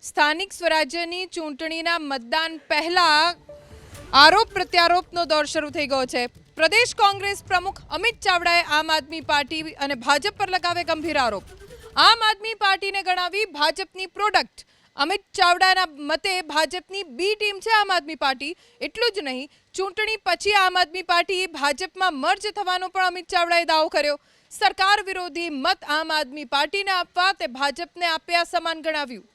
સ્થાનિક સ્વરાજ્યની ચૂંટણીના મતદાન પહેલા આરોપ પ્રત્યારોપનો દોર શરૂ થઈ ગયો છે। પ્રદેશ કોંગ્રેસ પ્રમુખ અમિત ચાવડાએ આમ આદમી પાર્ટી અને ભાજપ પર લગાવે ગંભીર આરોપ। આમ આદમી પાર્ટીને ગણાવી ભાજપની પ્રોડક્ટ। અમિત ચાવડાના મતે ભાજપની બી ટીમ છે આમ આદમી પાર્ટી। એટલું જ નહીં, ચૂંટણી પછી આમ આદમી પાર્ટી ભાજપમાં મર્જ થવાનો પણ અમિત ચાવડાએ દાવો કર્યો। સરકાર વિરોધી મત આમ આદમી પાર્ટીને આપવા તે ભાજપને આપ્યા સમાન ગણાવ્યું।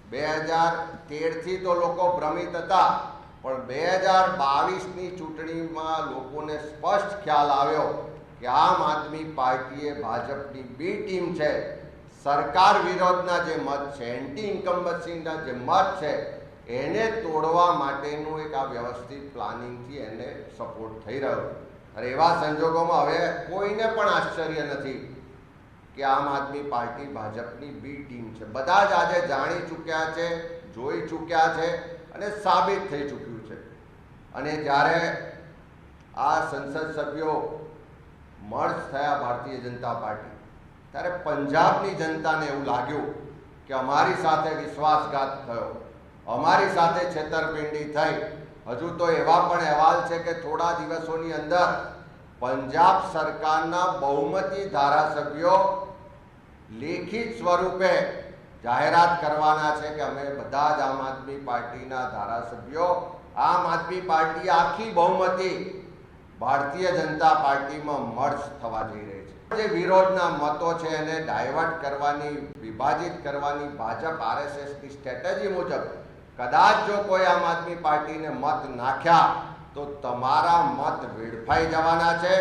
2013 થી તો લોકો ભ્રમિત હતા, પણ 2022ની ચૂંટણીમાં લોકોને સ્પષ્ટ ખ્યાલ આવ્યો કે આમ આદમી પાર્ટીએ ભાજપની બી ટીમ છે। સરકાર વિરોધના જે મત છે, એન્ટી ઇન્કમ્બન્સીના જે મત છે, એને તોડવા માટેનું એક આ વ્યવસ્થિત પ્લાનિંગથી એને સપોર્ટ થઈ રહ્યો। અને એવા સંજોગોમાં હવે કોઈને પણ આશ્ચર્ય નથી કે આમ આદમી પાર્ટી ભાજપની બી ટીમ છે। બધા જ આજે જાણી ચૂક્યા છે, જોઈ ચૂક્યા છે અને સાબિત થઈ ચૂક્યું છે। અને જ્યારે આ સંસદ સભ્યો મર્જ થયા ભારતીય જનતા પાર્ટી, ત્યારે પંજાબની જનતાને એવું લાગ્યું કે અમારી સાથે વિશ્વાસઘાત થયો, અમારી સાથે છેતરપિંડી થઈ। હજુ તો એવા પણ અહેવાલ છે કે થોડા દિવસોની અંદર પંજાબ સરકારના બહુમતી ધારાસભ્યો લેખિત સ્વરૂપે જાહેરાત કરવાના છે કે અમે બધા જ આમ આદમી પાર્ટીના ધારાસભ્યો, આમ આદમી પાર્ટી આખી બહુમતી ભારતીય જનતા પાર્ટીમાં મર્જ થવા જઈ રહી છે। જે વિરોધના મતો છે એને ડાયવર્ટ કરવાની, વિભાજિત કરવાની ભાજપ આરએસએસની સ્ટ્રેટેજી મુજબ કદાચ જો કોઈ આમ આદમી પાર્ટીને મત નાખ્યા તો તમારા મત વેડફાઈ જવાના છે।